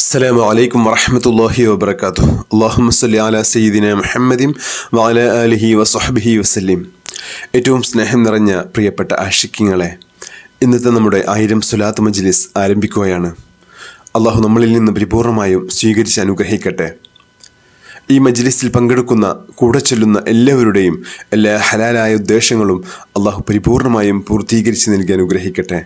അസ്സലാമു അലൈക്കും വറഹ്മത്തുള്ളാഹി വബറകാതുഹു. അല്ലാഹുമ്മ സ്വല്ലി അലാ സയ്യിദിനാ മുഹമ്മദിൻ വഅലാ ആലിഹി വസഹ്ബിഹി വസല്ലം. ഏറ്റവും സ്നേഹം നിറഞ്ഞ പ്രിയപ്പെട്ട ആശിഖ്യങ്ങളെ, ഇന്നത്തെ നമ്മുടെ 1000 സ്വലാത്ത് മജ്ലിസ് ആരംഭിക്കുകയാണ്. അള്ളാഹു നമ്മളിൽ നിന്ന് പരിപൂർണമായും സ്വീകരിച്ച് അനുഗ്രഹിക്കട്ടെ. ഈ മജ്ലിസിൽ പങ്കെടുക്കുന്ന, കൂടെ ചൊല്ലുന്ന എല്ലാവരുടെയും എല്ലാ ഹലാലായ ഉദ്ദേശങ്ങളും അള്ളാഹു പരിപൂർണമായും പൂർത്തീകരിച്ച് നൽകി അനുഗ്രഹിക്കട്ടെ.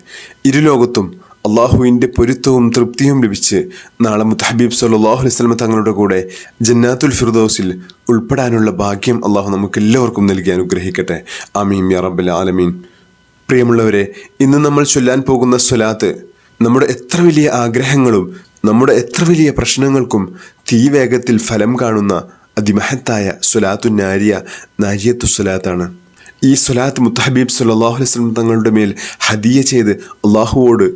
ഇരുലോകത്തും അള്ളാഹുവിൻ്റെ പൊരുത്തവും തൃപ്തിയും ലഭിച്ച് നാളെ മുത്തഹബീബ് സല്ലല്ലാഹു അലൈഹി വസല്ലം തങ്ങളുടെ കൂടെ ജന്നാത്തുൽ ഫിർദൗസിൽ ഉൾപ്പെടാനുള്ള ഭാഗ്യം അള്ളാഹു നമുക്ക് എല്ലാവർക്കും നൽകി അനുഗ്രഹിക്കട്ടെ. ആമീൻ യാ റബ്ബൽ ആലമീൻ. പ്രിയമുള്ളവരെ, ഇന്ന് നമ്മൾ ചൊല്ലാൻ പോകുന്ന സ്വലാത്ത് നമ്മുടെ എത്ര വലിയ ആഗ്രഹങ്ങളും നമ്മുടെ എത്ര വലിയ പ്രശ്നങ്ങൾക്കും തീവേഗത്തിൽ ഫലം കാണുന്ന അതിമഹത്തായ സ്വലാത്തുൻ നാരിയ, നാരിയത്തു സ്വലാത്താണ്. ഈ സ്വലാത്ത് മുത്തഹബീബ് സല്ലല്ലാഹു അലൈഹി വസല്ലം തങ്ങളുടെ മേൽ ഹദിയ ചെയ്ത് അള്ളാഹുവോട്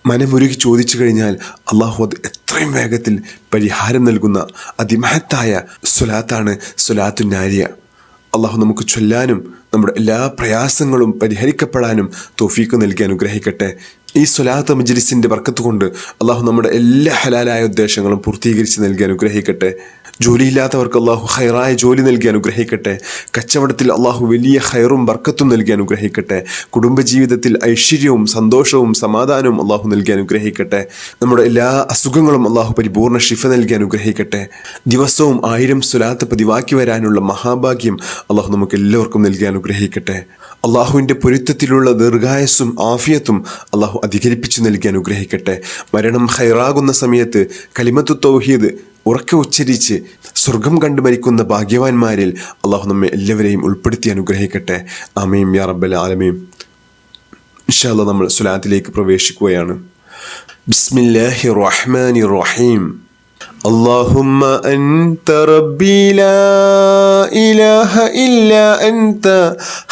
മനമുരുകി ചോദിച്ചു കഴിഞ്ഞാൽ അള്ളാഹു അത് എത്രയും വേഗത്തിൽ പരിഹാരം നൽകുന്ന അതിമഹത്തായ സ്വലാത്താണ് സ്വലാത്തുൻ നാരിയ. അള്ളാഹു നമുക്ക് ചൊല്ലാനും നമ്മുടെ എല്ലാ പ്രയാസങ്ങളും പരിഹരിക്കപ്പെടാനും തൗഫീഖ് നൽകി അനുഗ്രഹിക്കട്ടെ. ഈ സ്വലാത്ത് മജ്ലിസിൻ്റെ ബർക്കത്ത് കൊണ്ട് അള്ളാഹു നമ്മുടെ എല്ലാ ഹലാലായ ഉദ്ദേശങ്ങളും പൂർത്തീകരിച്ച് നൽകി അനുഗ്രഹിക്കട്ടെ. ജോലിയില്ലാത്തവർക്ക് അള്ളാഹു ഹൈറായ ജോലി നൽകി അനുഗ്രഹിക്കട്ടെ. കച്ചവടത്തിൽ അള്ളാഹു വലിയ ഹൈറും ബർക്കത്തും നൽകി അനുഗ്രഹിക്കട്ടെ. കുടുംബജീവിതത്തിൽ ഐശ്വര്യവും സന്തോഷവും സമാധാനവും അള്ളാഹു നൽകി അനുഗ്രഹിക്കട്ടെ. നമ്മുടെ എല്ലാ അസുഖങ്ങളും അള്ളാഹു പരിപൂർണ്ണ ശിഫ നൽകി അനുഗ്രഹിക്കട്ടെ. ദിവസവും 1000 സ്വലാത്ത് പതിവാക്കി വരാനുള്ള മഹാഭാഗ്യം അള്ളാഹു നമുക്ക് എല്ലാവർക്കും നൽകി അനുഗ്രഹിക്കട്ടെ. അള്ളാഹുവിൻ്റെ പൊരുത്തത്തിലുള്ള ദീർഘായസ്സും ആഫിയത്തും അള്ളാഹു അധികരിപ്പിച്ചു നൽകി അനുഗ്രഹിക്കട്ടെ. മരണം ഹൈറാകുന്ന സമയത്ത് കലിമത്തു തൗഹീദ് ഉറക്കെ ഉച്ചരിച്ച് സ്വർഗം കണ്ടു മരിക്കുന്ന ഭാഗ്യവാന്മാരിൽ അള്ളാഹു നമ്മെ എല്ലാവരെയും ഉൾപ്പെടുത്തി അനുഗ്രഹിക്കട്ടെ. ആമീൻ യാ റബ്ബൽ ആലമീൻ. ഇൻഷാ അല്ലാഹ് നമ്മൾ സ്വലാത്തിലേക്ക് പ്രവേശിക്കുകയാണ്. ബിസ്മില്ലാഹിർ റഹ്മാനിർ റഹീം. اللهم أنت ربي لا إله إلا أنت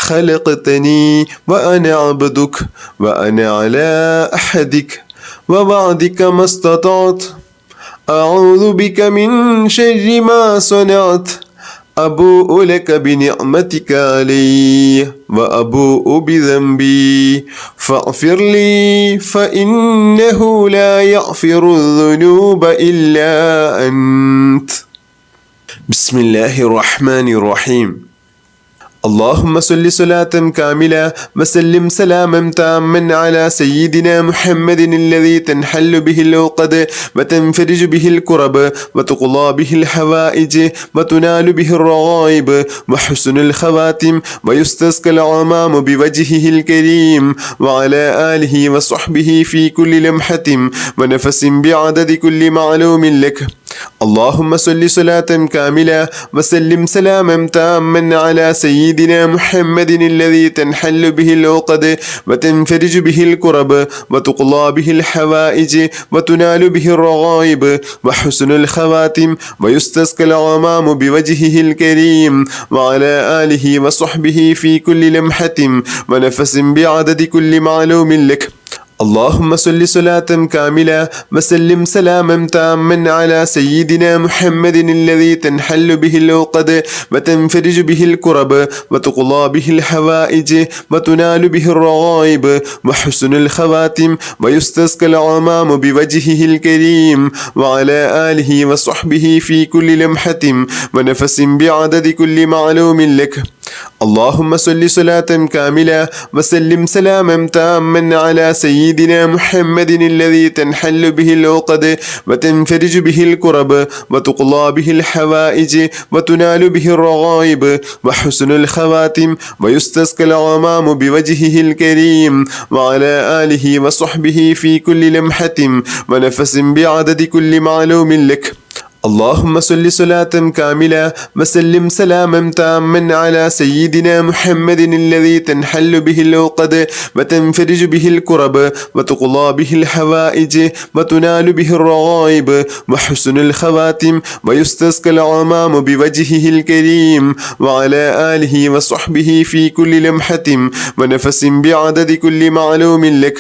خلقتني وأنا عبدك وأنا على أحدك ووعدك ما استطعت أعوذ بك من شر ما صنعت أبوء لك بنعمتك علي وأبوء بذنبي فاغفر لي فإنه لا يغفر الذنوب إلا أنت. بسم الله الرحمن الرحيم. اللهم صل صلاة كاملة وسلم سلاما تاما على سيدنا محمد الذي تنحل به العقد وتنفرج به الكرب وتقضى به الحوائج وتنال به الرغائب وحسن الخواتم ويستسقى الغمام بوجهه الكريم وعلى آله وصحبه في كل لمحة ونفس بعدد كل معلوم لك. اللهم صل صلاة كاملة وسلم سلاما تاما على سيدنا محمد الذي تنحل به العقد وتنفرج به الكرب وتقضى به الحوائج وتنال به الرغائب وحسن الخواتم ويستسقى الغمام بوجهه الكريم وعلى آله وصحبه في كل لمحة ونفس بعدد كل معلوم لك. اللهم صل صلاة كاملة وسلم سلاما تاما على سيدنا محمد الذي تنحل به العقد وتنفرج به الكرب وتقضى به الحوائج وتنال به الرغائب وحسن الخواتم ويستسقى الغمام بوجهه الكريم وعلى آله وصحبه في كل لمحة ونفس بعدد كل معلوم لك. اللهم صل صلاة كاملة وسلم سلاما تاما على سيدنا محمد الذي تنحل به العقد وتنفرج به الكرب وتقضى به الحوائج وتنال به الرغائب وحسن الخواتم ويستسقى الغمام بوجهه الكريم وعلى آله وصحبه في كل لمحة ونفس بعدد كل معلوم لك. اللهم صل صلاة كاملة وسلم سلاما تاما على سيدنا محمد الذي تنحل به العقد وتنفرج به الكرب وتقضى به الحوائج وتنال به الرغائب وحسن الخواتم ويستسقى الغمام بوجهه الكريم وعلى آله وصحبه في كل لمحة ونفس بعدد كل معلوم لك.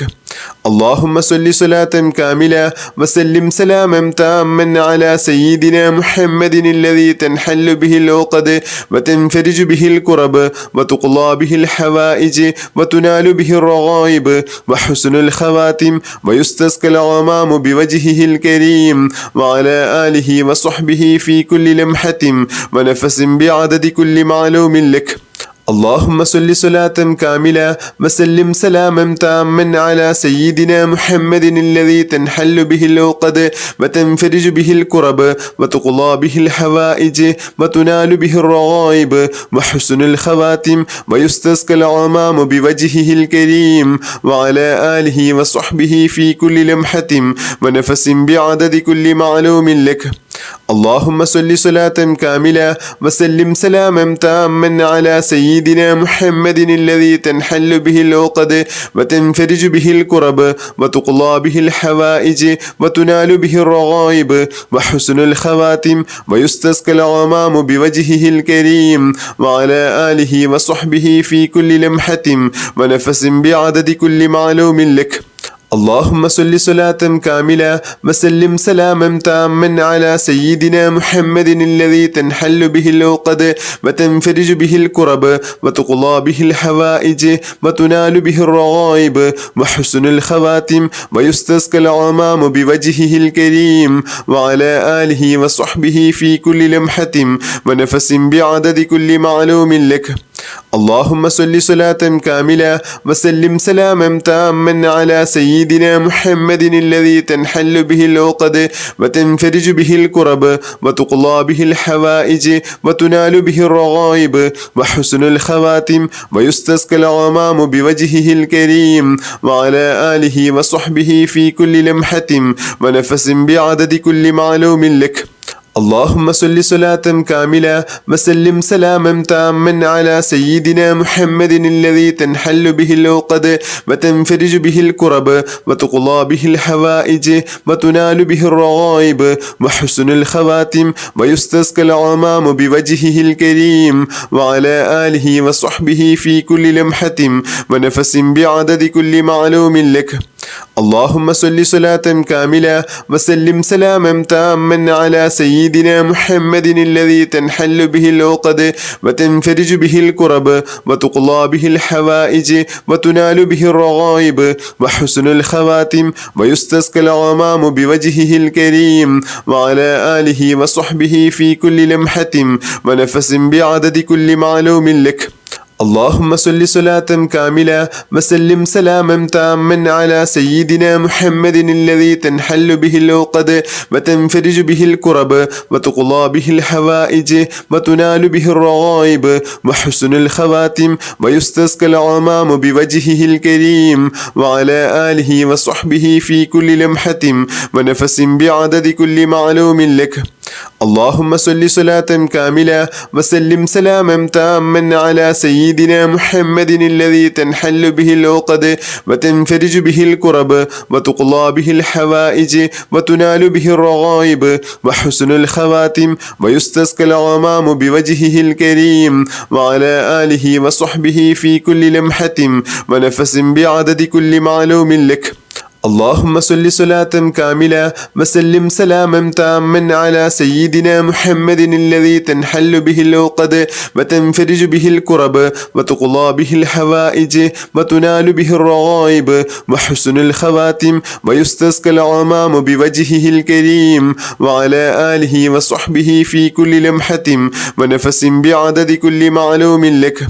اللهم صل صلاة كاملة وسلم سلاما تاما على سيدنا محمد الذي تنحل به العقد وتنفرج به الكرب وتقضى به الحوائج وتنال به الرغائب وحسن الخواتم ويستسقى الغمام بوجهه الكريم وعلى آله وصحبه في كل لمحة ونفس بعدد كل معلوم لك. اللهم صل صلاة كاملة وسلم سلاما تاما على سيدنا محمد الذي تنحل به العقد وتنفرج به الكرب وتقضى به الحوائج وتنال به الرغائب وحسن الخواتم ويستسقى الغمام بوجهه الكريم وعلى آله وصحبه في كل لمحة ونفس بعدد كل معلوم لك. اللهم صل صلاة كاملة وسلم سلاما تاما على سيدنا محمد الذي تنحل به العقد وتنفرج به الكرب وتقضى به الحوائج وتنال به الرغائب وحسن الخواتم ويستسقى الغمام بوجهه الكريم وعلى آله وصحبه في كل لمحة ونفس بعدد كل معلوم لك. اللهم صل صلاة كاملة وسلم سلاما تاما على سيدنا محمد الذي تنحل به العقد وتنفرج به الكرب وتقضى به الحوائج وتنال به الرغائب وحسن الخواتم ويستسقى الغمام بوجهه الكريم وعلى آله وصحبه في كل لمحة ونفس بعدد كل معلوم لك. اللهم صل صلاة كاملة وسلم سلاما تاما على سيدنا محمد الذي تنحل به العقد وتنفرج به الكرب وتقضى به الحوائج وتنال به الرغائب وحسن الخواتم ويستسقى الغمام بوجهه الكريم وعلى آله وصحبه في كل لمحة ونفس بعدد كل معلوم لك. اللهم صل صلاة كاملة وسلم سلاما تاما على سيدنا محمد الذي تنحل به العقد وتنفرج به الكرب وتقضى به الحوائج وتنال به الرغائب وحسن الخواتم ويستسقى الغمام بوجهه الكريم وعلى آله وصحبه في كل لمحة ونفس بعدد كل معلوم لك. اللهم صل صلاة كاملة وسلم سلاما تاما على سيدنا محمد الذي تنحل به العقد وتنفرج به الكرب وتقضى به الحوائج وتنال به الرغائب وحسن الخواتم ويستسقى الغمام بوجهه الكريم وعلى آله وصحبه في كل لمحة ونفس بعدد كل معلوم لك. اللهم صل صلاة كاملة وسلم سلاما تاما على سيدنا محمد الذي تنحل به العقد وتنفرج به الكرب وتقضى به الحوائج وتنال به الرغائب وحسن الخواتم ويستسقى الغمام بوجهه الكريم وعلى آله وصحبه في كل لمحة ونفس بعدد كل معلوم لك. اللهم صل صلاة كاملة وسلم سلاما تاما على سيدنا محمد الذي تنحل به العقد وتنفرج به الكرب وتقضى به الحوائج وتنال به الرغائب وحسن الخواتم ويستسقى الغمام بوجهه الكريم وعلى آله وصحبه في كل لمحة ونفس بعدد كل معلوم لك. اللهم صل صلاة كاملة وسلم سلاما تاما على سيدنا محمد الذي تنحل به العقد وتنفرج به الكرب وتقضى به الحوائج وتنال به الرغائب وحسن الخواتم ويستسقى الغمام بوجهه الكريم وعلى آله وصحبه في كل لمحة ونفس بعدد كل معلوم لك.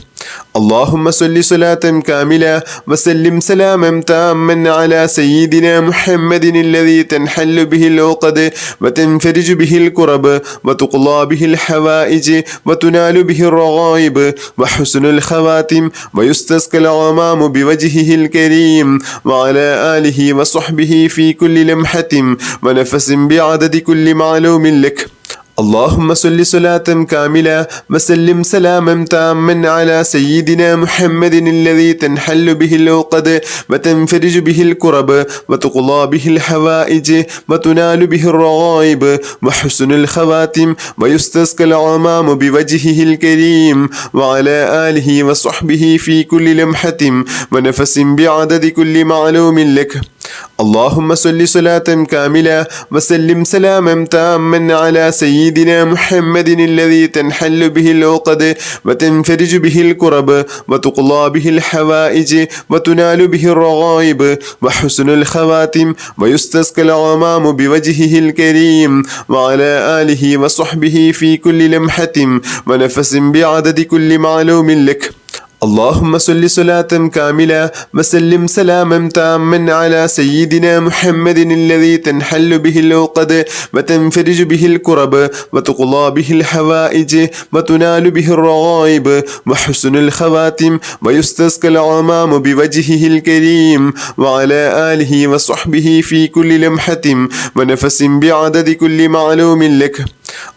اللهم صل صلاة كاملة وسلم سلاما تاما على سيدنا محمد الذي تنحل به العقد وتنفرج به الكرب وتقضى به الحوائج وتنال به الرغائب وحسن الخواتم ويستسقى الغمام بوجهه الكريم وعلى آله وصحبه في كل لمحة ونفس بعدد كل معلوم لك. اللهم صل صلاة كاملة وسلم سلاما تاما على سيدنا محمد الذي تنحل به العقد وتنفرج به الكرب وتقضى به الحوائج وتنال به الرغائب وحسن الخواتم ويستسقى الغمام بوجهه الكريم وعلى آله وصحبه في كل لمحة ونفس بعدد كل معلوم لك. اللهم صل صلاة كاملة وسلم سلاما تاما على سيدنا محمد الذي تنحل به العقد وتنفرج به الكرب وتقضى به الحوائج وتنال به الرغائب وحسن الخواتم ويستسقى الغمام بوجهه الكريم وعلى آله وصحبه في كل لمحة ونفس بعدد كل معلوم لك. اللهم صل صلاة كاملة وسلم سلاما تاما على سيدنا محمد الذي تنحل به العقد وتنفرج به الكرب وتقضى به الحوائج وتنال به الرغائب وحسن الخواتم ويستسقى الغمام بوجهه الكريم وعلى آله وصحبه في كل لمحة ونفس بعدد كل معلوم لك.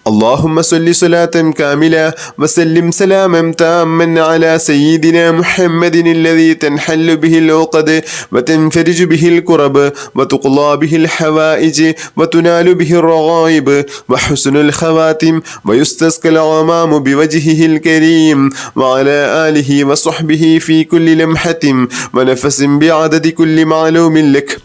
اللهم صل صلاة كاملة وسلم سلاما تاما على سيدنا محمد الذي تنحل به العقد وتنفرج به الكرب وتقضى به الحوائج وتنال به الرغائب وحسن الخواتم ويستسقى الغمام بوجهه الكريم وعلى آله وصحبه في كل لمحة ونفس بعدد كل معلوم لك.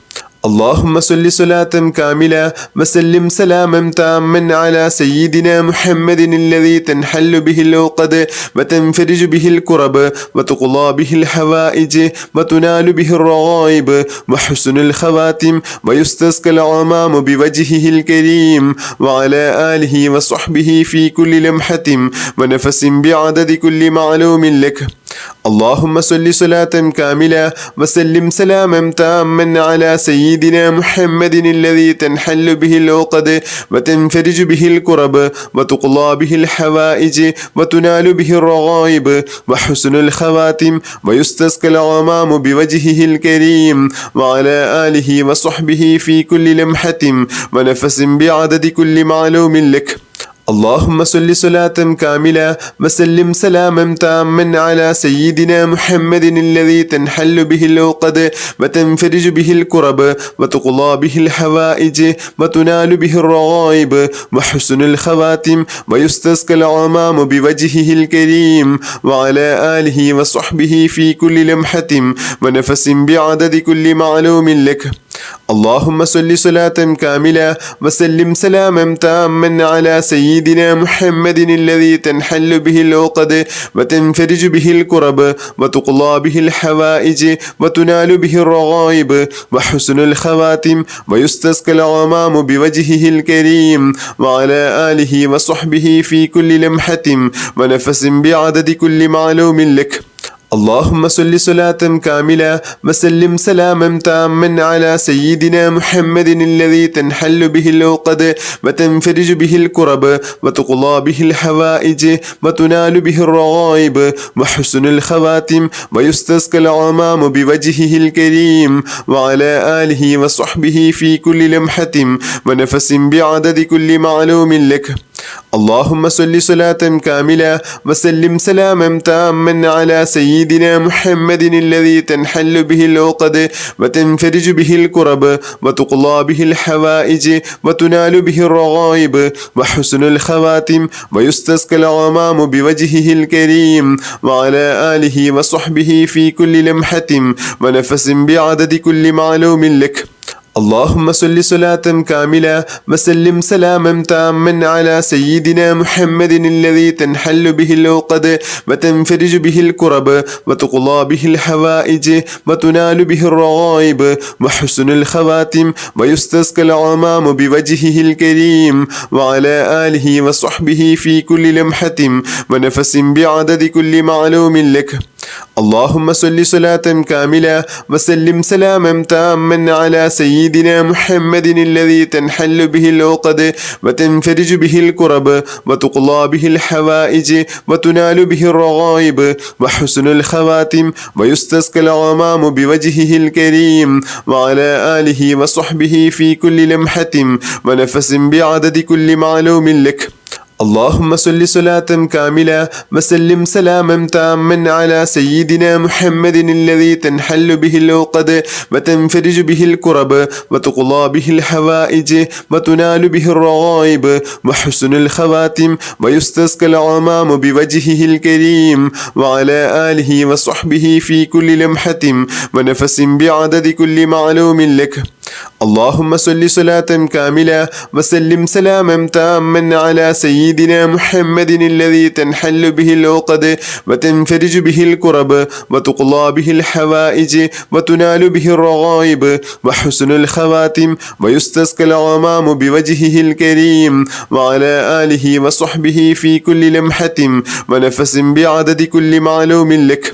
اللهم صل صلاة كاملة وسلم سلاما تاما على سيدنا محمد الذي تنحل به العقد وتنفرج به الكرب وتقضى به الحوائج وتنال به الرغائب وحسن الخواتم ويستسقى الغمام بوجهه الكريم وعلى آله وصحبه في كل لمحة ونفس بعدد كل معلوم لك. اللهم صل صلاة كاملة وسلم سلاما تاما على سيدنا محمد الذي تنحل به العقد وتنفرج به الكرب وتقضى به الحوائج وتنال به الرغائب وحسن الخواتم ويستسقى الغمام بوجهه الكريم وعلى آله وصحبه في كل لمحة ونفس بعدد كل معلوم لك. اللهم صل صلاة كاملة وسلم سلاما تاما على سيدنا محمد الذي تنحل به العقد وتنفرج به الكرب وتقضى به الحوائج وتنال به الرغائب وحسن الخواتم ويستسقى الغمام بوجهه الكريم وعلى آله وصحبه في كل لمحة ونفس بعدد كل معلوم لك. اللهم صل صلاة كاملة وسلم سلاما تاما على سيدنا محمد الذي تنحل به العقد وتنفرج به الكرب وتقضى به الحوائج وتنال به الرغائب وحسن الخواتم ويستسقى الغمام بوجهه الكريم وعلى آله وصحبه في كل لمحة ونفس بعدد كل معلوم لك. اللهم صل صلاة كاملة وسلم سلاما تاما على سيدنا محمد الذي تنحل به العقد وتنفرج به الكرب وتقضى به الحوائج وتنال به الرغائب وحسن الخواتم ويستسقى الغمام بوجهه الكريم وعلى آله وصحبه في كل لمحة ونفس بعدد كل معلوم لك. اللهم صل صلاة كاملة وسلم سلاما تاما على سيدنا محمد الذي تنحل به العقد وتنفرج به الكرب وتقضى به الحوائج وتنال به الرغائب وحسن الخواتم ويستسقى الغمام بوجهه الكريم وعلى آله وصحبه في كل لمحة ونفس بعدد كل معلوم لك. اللهم صل صلاة كاملة وسلم سلاما تاما على سيدنا محمد الذي تنحل به العقد وتنفرج به الكرب وتقضى به الحوائج وتنال به الرغائب وحسن الخواتم ويستسقى الغمام بوجهه الكريم وعلى آله وصحبه في كل لمحة ونفس بعدد كل معلوم لك. اللهم صل صلاة كاملة وسلم سلاما تاما على سيدنا محمد الذي تنحل به العقد وتنفرج به الكرب وتقضى به الحوائج وتنال به الرغائب وحسن الخواتم ويستسقى الغمام بوجهه الكريم وعلى آله وصحبه في كل لمحة ونفس بعدد كل معلوم لك. اللهم صل صلاة كاملة وسلم سلاما تاما على سيدنا محمد الذي تنحل به العقد وتنفرج به الكرب وتقضى به الحوائج وتنال به الرغائب وحسن الخواتم ويستسقى الغمام بوجهه الكريم وعلى آله وصحبه في كل لمحة ونفس بعدد كل معلوم لك. اللهم صل صلاة كاملة وسلم سلاما تاما على سيدنا محمد الذي تنحل به العقد وتنفرج به الكرب وتقضى به الحوائج وتنال به الرغائب وحسن الخواتم ويستسقى الغمام بوجهه الكريم وعلى آله وصحبه في كل لمحة ونفس بعدد كل معلوم لك.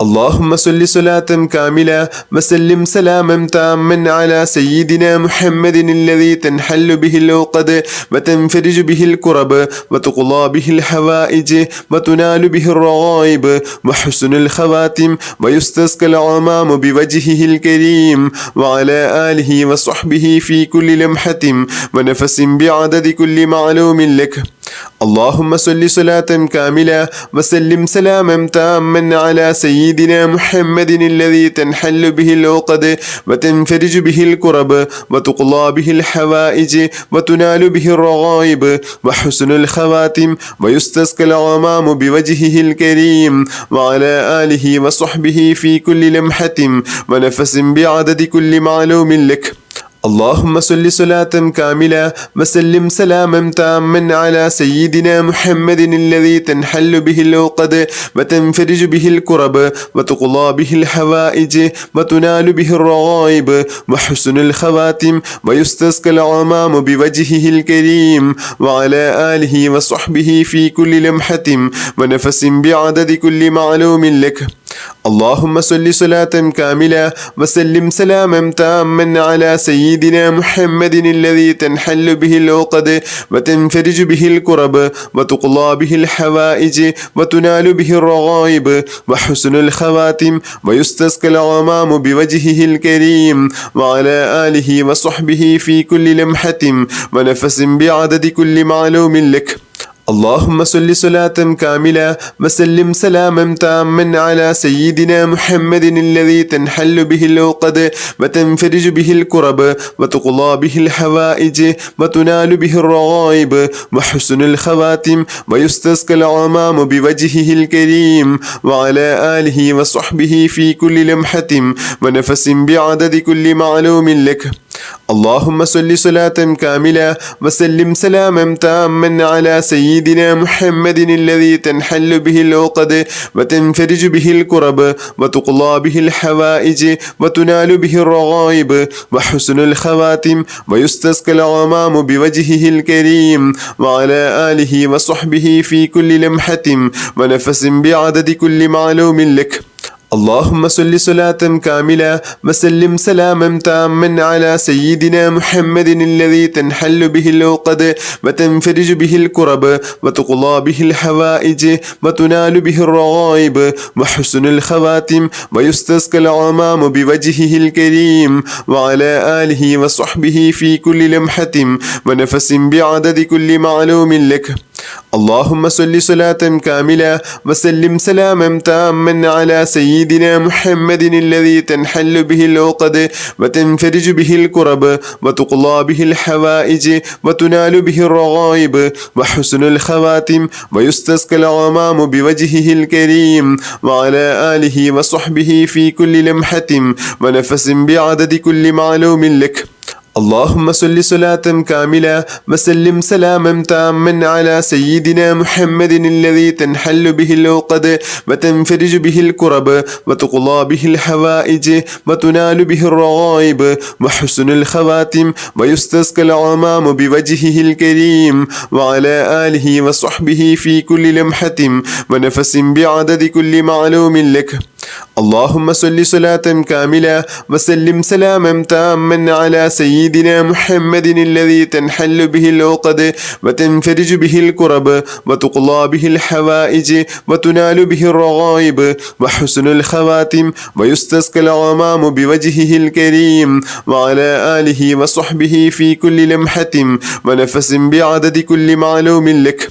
اللهم صل صلاة كاملة وسلم سلاما تاما على سيدنا محمد الذي تنحل به العقد وتنفرج به الكرب وتقضى به الحوائج وتنال به الرغائب وحسن الخواتم ويستسقى الغمام بوجهه الكريم وعلى آله وصحبه في كل لمحة ونفس بعدد كل معلوم لك. اللهم صل صلاة كاملة وسلم سلاما تاما على سيدنا محمد الذي تنحل به العقد وتنفرج به الكرب وتقضى به الحوائج وتنال به الرغائب وحسن الخواتم ويستسقى الغمام بوجهه الكريم وعلى آله وصحبه في كل لمحة ونفس بعدد كل معلوم لك. اللهم صل صلاة كاملة وسلم سلاما تاما على سيدنا محمد الذي تنحل به العقد وتنفرج به الكرب وتقضى به الحوائج وتنال به الرغائب وحسن الخواتم ويستسقى الغمام بوجهه الكريم وعلى آله وصحبه في كل لمحة ونفس بعدد كل معلوم لك. اللهم صل صلاة كاملة وسلم سلاما تاما على سيدنا محمد الذي تنحل به العقد وتنفرج به الكرب وتقضى به الحوائج وتنال به الرغائب وحسن الخواتم ويستسقى الغمام بوجهه الكريم وعلى آله وصحبه في كل لمحة ونفس بعدد كل معلوم لك. اللهم صل صلاة كاملة وسلم سلاما تاما على سيدنا محمد الذي تنحل به العقد وتنفرج به الكرب وتقضى به الحوائج وتنال به الرغائب وحسن الخواتم ويستسقى الغمام بوجهه الكريم وعلى آله وصحبه في كل لمحة ونفس بعدد كل معلوم لك. اللهم صل صلاة كاملة وسلم سلاما تاما على سيدنا محمد الذي تنحل به العقد وتنفرج به الكرب وتقضى به الحوائج وتنال به الرغائب وحسن الخواتم ويستسقى الغمام بوجهه الكريم وعلى آله وصحبه في كل لمحة ونفس بعدد كل معلوم لك. اللهم صل صلاة كاملة وسلم سلاما تاما على سيدنا محمد الذي تنحل به العقد وتنفرج به الكرب وتقضى به الحوائج وتنال به الرغائب وحسن الخواتم ويستسقى الغمام بوجهه الكريم وعلى آله وصحبه في كل لمحة ونفس بعدد كل معلوم لك. اللهم صل صلاة كاملة وسلم سلاما تاما على سيدنا محمد الذي تنحل به العقد وتنفرج به الكرب وتقضى به الحوائج وتنال به الرغائب وحسن الخواتم ويستسقى الغمام بوجهه الكريم وعلى آله وصحبه في كل لمحة ونفس بعدد كل معلوم لك. اللهم صل صلاة كاملة وسلم سلاما تاما على سيدنا محمد الذي تنحل به العقد وتنفرج به الكرب وتقضى به الحوائج وتنال به الرغائب وحسن الخواتم ويستسقى الغمام بوجهه الكريم وعلى آله وصحبه في كل لمحة ونفس بعدد كل معلوم لك. اللهم صل صلاة كاملة وسلم سلاما تاما على سيدنا محمد الذي تنحل به العقد وتنفرج به الكرب وتقضى به الحوائج وتنال به الرغائب وحسن الخواتم ويستسقى الغمام بوجهه الكريم وعلى آله وصحبه في كل لمحة ونفس بعدد كل معلوم لك.